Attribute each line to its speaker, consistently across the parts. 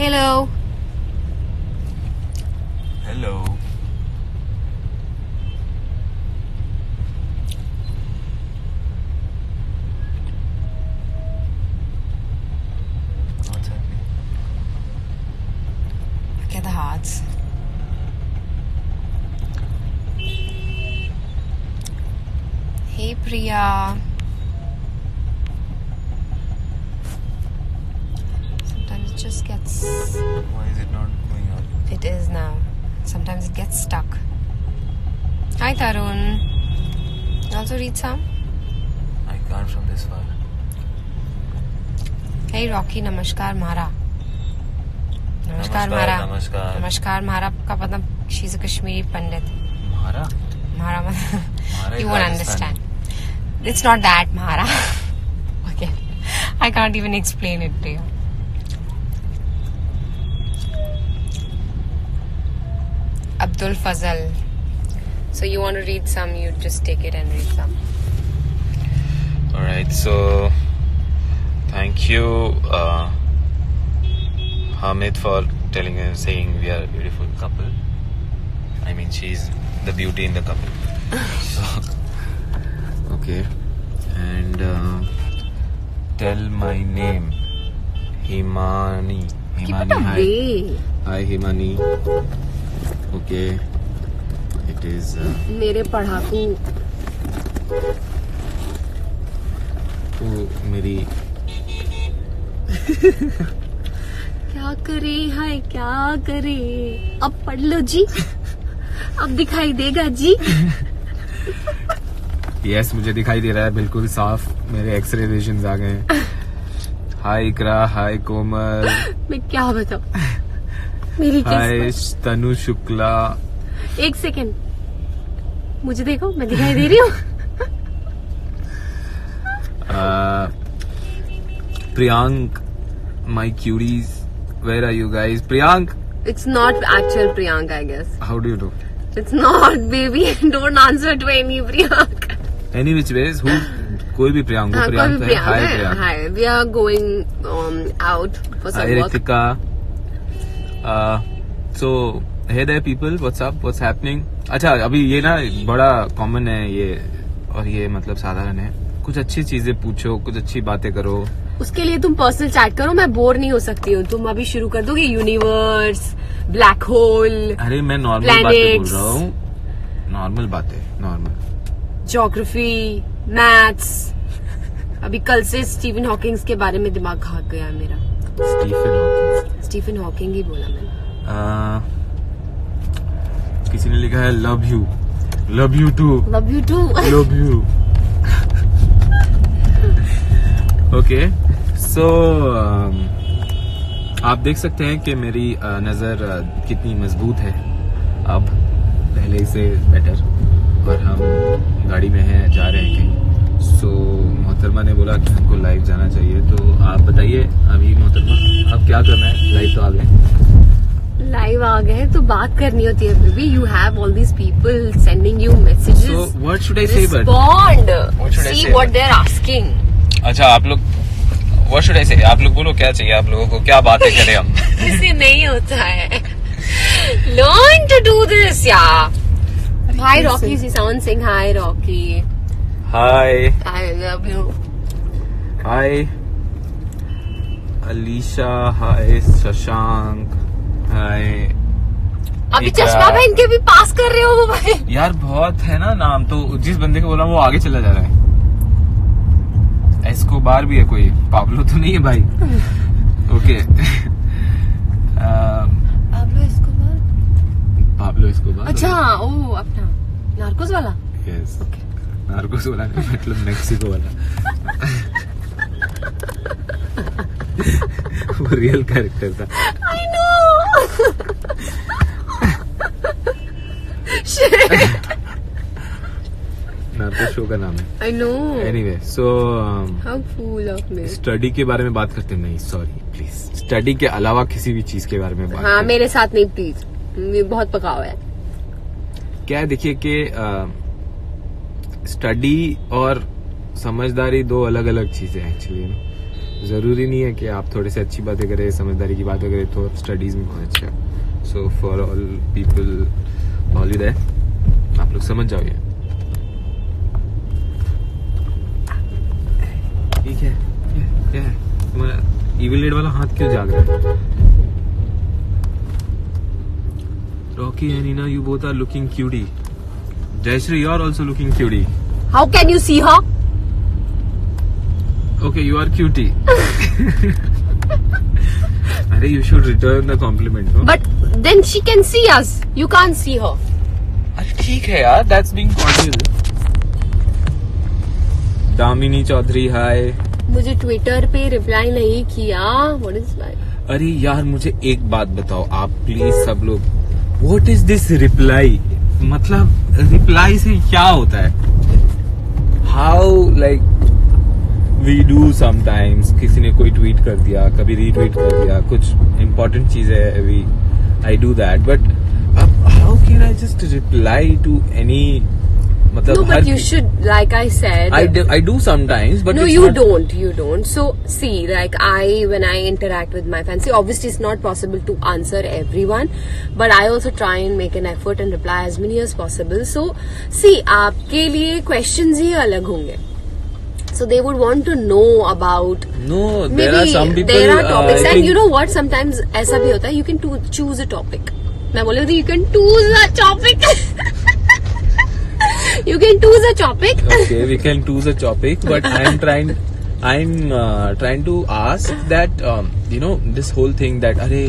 Speaker 1: Hello.
Speaker 2: Hello. What's happening?
Speaker 1: Look at the hearts. Hey Priya. Sometimes it just gets...
Speaker 2: Why is it not going out?
Speaker 1: It is now. Sometimes it gets stuck. Hi Tarun. You also read some?
Speaker 2: I can't from this far.
Speaker 1: Hey Rocky, namaskar Mara. Namaskar
Speaker 2: Namaskar,
Speaker 1: Mara.
Speaker 2: namaskar.
Speaker 1: Namaskar Mara का मतलब she's a Kashmiri Pandit.
Speaker 2: Mara?
Speaker 1: Mara
Speaker 2: Mara
Speaker 1: you
Speaker 2: is
Speaker 1: won't
Speaker 2: Rajasthan.
Speaker 1: understand. It's not that Mara. Okay. I can't even explain it to you. Abdul Fazal. So you want to read some, you just take it and read some.
Speaker 2: Alright, so thank you, Hamid, for saying we are a beautiful couple. I mean, she's the beauty in the couple. So, okay. And tell my name. Himani. Himani, hi. Hi, Himani. Okay. It is...
Speaker 1: मेरे पढ़ाकू
Speaker 2: तू मेरी...
Speaker 1: क्या करे हाय क्या करे अब पढ़ लो जी अब दिखाई देगा जी
Speaker 2: यस मुझे दिखाई दे रहा है बिल्कुल साफ मेरे एक्सरे विजन्स आ गए हैं हाय इकरा हाय कोमल
Speaker 1: मैं क्या बताऊं मेरी
Speaker 2: हाय
Speaker 1: किस्मत
Speaker 2: तनु शुक्ला
Speaker 1: एक सेकेंड मुझे देखो मैं दिखाई दे रही हूँ
Speaker 2: Priyank my queries where are you guys Priyank
Speaker 1: It's not actual Priyank, I guess.
Speaker 2: How do you do
Speaker 1: It's not, baby. Don't answer to any Priyank.
Speaker 2: Any which ways who कोई भी प्रियांक
Speaker 1: हाँ,
Speaker 2: प्रियांक
Speaker 1: कोई भी
Speaker 2: है हाय
Speaker 1: Priyank है.
Speaker 2: Priyank
Speaker 1: Hi. We are going out for some
Speaker 2: hi
Speaker 1: work.
Speaker 2: Ritika so hey there people what's up what's happening अच्छा अभी ये ना बड़ा कॉमन है ये और ये मतलब साधारण है कुछ अच्छी चीजें पूछो कुछ अच्छी बातें करो
Speaker 1: उसके लिए तुम पर्सनल चैट करो मैं बोर नहीं हो सकती हूँ तुम अभी शुरू कर दोगे यूनिवर्स ब्लैक होल
Speaker 2: अरे मैं नॉर्मल बातें बोल
Speaker 1: Planets.
Speaker 2: रहा हूँ नॉर्मल बातें नॉर्मल
Speaker 1: ज्योग्राफी मैथ्स अभी कल से स्टीफन हॉकिंग्स के बारे में दिमाग खा गया है मेरा स्टीफन हॉकिंग ही बोला मैंने
Speaker 2: किसी ने लिखा है love you too
Speaker 1: love you too
Speaker 2: love you okay so आप देख सकते हैं कि मेरी नजर कितनी मजबूत है अब पहले से बेटर और हम गाड़ी में हैं जा रहे हैं कहीं सो मोहतरमा ने बोला कि हमको लाइव जाना चाहिए तो आप बताइए अभी मोहतरमा अब क्या करना है लाइव तो आ गए
Speaker 1: लाइव आ गए तो बात करनी होती है baby you have all these people sending you messages
Speaker 2: so what should I say but
Speaker 1: respond
Speaker 2: What should I
Speaker 1: see
Speaker 2: say?
Speaker 1: What they are asking
Speaker 2: अच्छा आप लोग व्हाट शुड आई से आप लोग बोलो क्या चाहिए आप लोगों को क्या बातें करें हम
Speaker 1: ऐसे नहीं होता है लर्न टू डू दिस या हाय रॉकी सीसान Singh hi Rocky
Speaker 2: hi
Speaker 1: I love you
Speaker 2: hi Alisha hi Shashank hi
Speaker 1: Abhi
Speaker 2: Iqra.
Speaker 1: चश्मा पहन के भी पास कर रहे हो भाई
Speaker 2: यार बहुत है ना नाम तो जिस बंदे को बोला वो आगे चला जा रहा है एस्कोबार भी है कोई पाब्लो तो नहीं है भाई ओके पाब्लो एस्कोबार
Speaker 1: अच्छा ओ अपना नार्कोस वाला
Speaker 2: यस नार्कोस वाला नहीं, मतलब मेक्सिको वाला वो रियल कैरेक्टर था
Speaker 1: आई नो
Speaker 2: नार्को शो का नाम है
Speaker 1: I know
Speaker 2: anyway so
Speaker 1: how full of me
Speaker 2: study के बारे में बात करते हैं नहीं सॉरी प्लीज स्टडी के अलावा किसी भी चीज के बारे में बात
Speaker 1: हाँ
Speaker 2: करें।
Speaker 1: मेरे साथ नहीं प्लीज ये बहुत पकाव है
Speaker 2: क्या है देखिए कि स्टडी और समझदारी दो अलग अलग चीजें हैं एक्चुअली जरूरी नहीं है कि आप थोड़े से अच्छी बातें करें, समझदारी की बातें करें तो स्टडीज में बहुत अच्छा है. So for all people all इधर आप लोग समझ जाओ ये. ठीक है. क्या है तुम्हारा इविल डेड वाला हाथ क्यों जाग रहा है? Rocky and Nina, you both are looking cutie. Jayashree, you are also looking cutie.
Speaker 1: How can you see her?
Speaker 2: Okay, you are cutie. Arey, you should return the compliment, no?
Speaker 1: But then she can see us. You can't see her.
Speaker 2: अरे ठीक है यार, that's being cordial. Damini Chaudhary, हाय.
Speaker 1: मुझे Twitter पे reply नहीं किया. What is that?
Speaker 2: अरे यार मुझे एक बात बताओ आप प्लीज सब लोग. What is this reply? मतलब रिप्लाई से क्या होता है? How like we do sometimes. किसी ने कोई ट्वीट कर दिया, कभी रीट्वीट कर दिया, कुछ इम्पोर्टेंट चीज है, I do that. But how can I just reply to any? मतलब
Speaker 1: No, but you should, like I said.
Speaker 2: I do sometimes, but
Speaker 1: no,
Speaker 2: it's
Speaker 1: you
Speaker 2: not...
Speaker 1: don't. So see, like when I interact with my fans, see, obviously it's not possible to answer everyone, but I also try and make an effort and reply as many as possible. So see, आपके लिए questions ही अलग होंगे. So they would want to know about.
Speaker 2: No, there are some people.
Speaker 1: There are topics, and you know what? Sometimes ऐसा भी होता है. You can choose a topic. मैं बोल रही थी, you can choose a topic. You can choose a topic.
Speaker 2: Okay, we can choose a topic, but I'm trying to ask that you know this whole thing that अरे.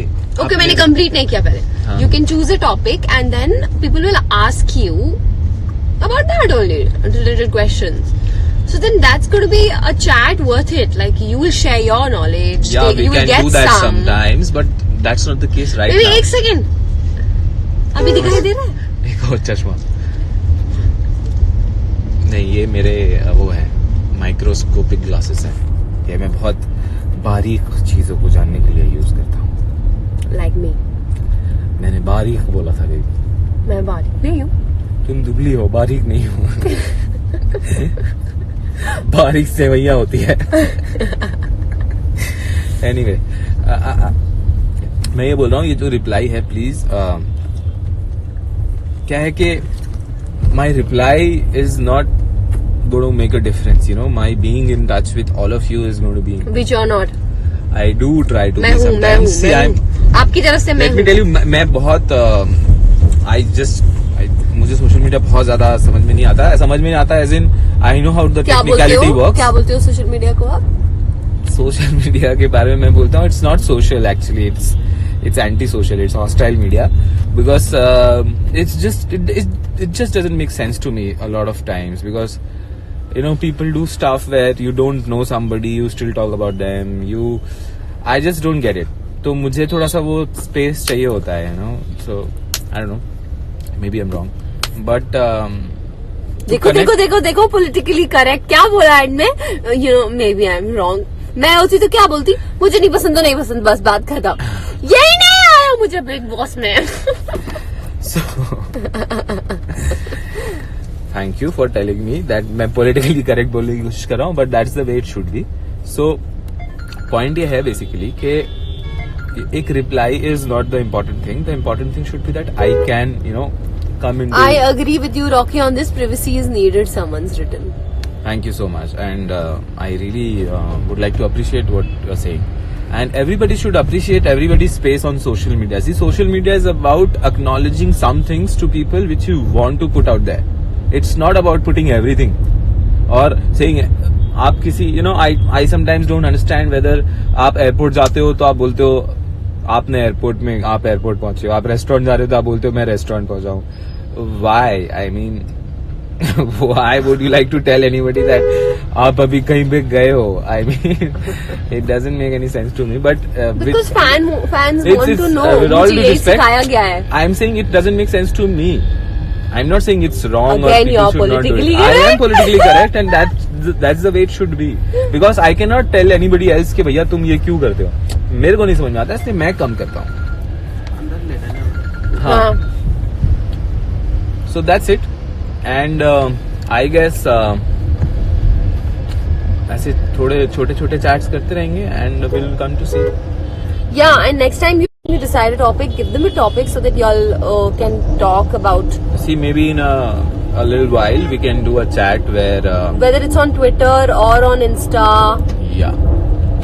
Speaker 1: Okay, मैंने complete नहीं किया पहले.
Speaker 2: हाँ.
Speaker 1: You can choose a topic and then people will ask you about that only, related questions. So then that's going to be a chat worth it. Like you will share your knowledge.
Speaker 2: Yeah, we
Speaker 1: you will
Speaker 2: can
Speaker 1: get
Speaker 2: do that
Speaker 1: some.
Speaker 2: sometimes, but that's not the case right
Speaker 1: Maybe
Speaker 2: now.
Speaker 1: एक second. अभी दिखाई दे रहा है?
Speaker 2: एक और चश्मा. नहीं, ये मेरे वो है माइक्रोस्कोपिक ग्लासेस हैं. ये मैं बहुत बारीक चीजों को जानने के लिए यूज करता हूँ.
Speaker 1: Like me.
Speaker 2: मैंने बारीक बोला था बेबी.
Speaker 1: मैं बारीक नहीं हूँ.
Speaker 2: तुम दुबली हो, बारीक नहीं हो. बारीक सेवैया होती है. एनीवे, मैं ये बोल रहा हूँ, ये जो रिप्लाई है प्लीज क्या है कि my reply is not going to make a difference, you know. My being in touch with all of you is going to be.
Speaker 1: Which you're not.
Speaker 2: I do try to
Speaker 1: मैं
Speaker 2: be
Speaker 1: हूँ.
Speaker 2: sometimes. See,
Speaker 1: आपकी तरफ से मैं.
Speaker 2: Let me tell you, मैं बहुत मुझे social media बहुत ज्यादा समझ में नहीं आता. As in, I know how the technicality works.
Speaker 1: क्या बोलते हो सोशल मीडिया को आप?
Speaker 2: सोशल मीडिया के बारे में मैं बोलता हूँ, it's not social actually. It's anti-social. It's hostile media because it just doesn't make sense to me a lot of times because you know people do stuff where you don't know somebody, you still talk about them. I just don't get it. तो मुझे थोड़ा सा वो space चाहिए होता है, you know. So I don't know. Maybe I'm wrong, but
Speaker 1: देखो politically correct क्या बोला एंड में. You know, maybe I'm wrong. मैं होती तो क्या बोलती? मुझे नहीं पसंद तो नहीं पसंद, बस बात खत्म. यही नहीं आया मुझे बिग बॉस में.
Speaker 2: So thank you for telling me that मैं politically correct बोलने की कोशिश कर रहा हूँ, but that's the way it should be. So point ये है basically कि एक reply is not the important thing. The important thing should be that I can, you know, come into.
Speaker 1: I agree with you, Rocky, on this. Privacy is needed. Someone's written.
Speaker 2: Thank you so much, and I really would like to appreciate what you're saying. And everybody should appreciate everybody's space on social media. See, social media is about acknowledging some things to people which you want to put out there. It's not about putting everything or saying आप किसी, you know, I sometimes don't understand whether आप airport जाते हो तो आप बोलते हो आपने एयरपोर्ट में, आप एयरपोर्ट पहुंचे हो. आप रेस्टोरेंट जा रहे हो तो आप बोलते हो मैं रेस्टोरेंट पहुंचा हूँ. Why? I mean, why would you like to tell anybody that आप अभी कहीं पे गए हो? I mean, it doesn't make any sense to me. But
Speaker 1: because fans want to know.
Speaker 2: With all due
Speaker 1: मुझे
Speaker 2: respect,
Speaker 1: सिखाया गया है.
Speaker 2: I'm saying it doesn't make sense to me. I'm not saying it's wrong
Speaker 1: Again,
Speaker 2: or
Speaker 1: you're
Speaker 2: people should not do
Speaker 1: politically
Speaker 2: it. I am politically correct, and that's the way it should be. Because I cannot tell anybody else कि भैया तुम ये क्यों करते हो. मेरे को नहीं समझ में आता, इसलिए मैं कम करता हूँ. हाँ. So that's it. And I guess ऐसे थोड़े छोटे छोटे चैट्स करते रहेंगे and will come to see.
Speaker 1: Yeah, and next time you decide a topic, give them a topic so that y'all can talk about.
Speaker 2: See, maybe in a little while we can do a chat where
Speaker 1: Whether it's on Twitter or on Insta.
Speaker 2: yeah,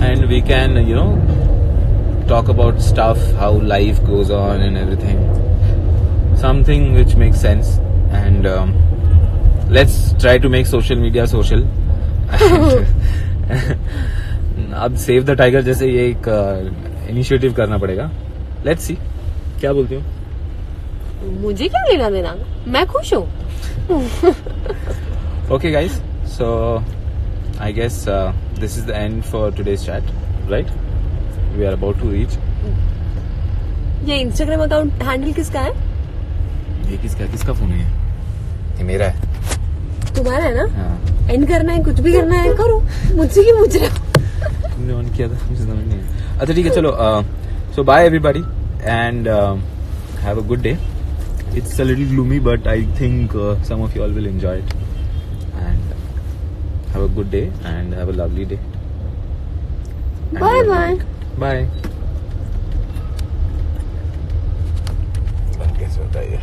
Speaker 2: and we can talk about stuff, how life goes on and everything, something which makes sense, and let's try to make social media social. अब save the tiger जैसे ये एक initiative करना पड़ेगा. Let's see, क्या बोलती हूँ.
Speaker 1: मुझे क्या लेना देना, मैं खुश हूँ.
Speaker 2: Okay guys, so I guess this is the end for today's chat, right? We are about to reach.
Speaker 1: ये इंस्टाग्राम अकाउंट हैंडल किसका है?
Speaker 2: ये किसका फोन है? ये मेरा है.
Speaker 1: तुम्हारा है ना?
Speaker 2: हाँ.
Speaker 1: एंड करना है, कुछ भी करना है करो, मुझसे क्यों पूछ रहे हो?
Speaker 2: तुमने ऑन किया था, मुझे समझ नहीं आया. अच्छा ठीक है, चलो. So bye everybody and have a good day. It's a little gloomy but I think some of you all will enjoy it. And have a good day and have a lovely day. And
Speaker 1: Bye bye.
Speaker 2: Bye. कैसे होता है ये?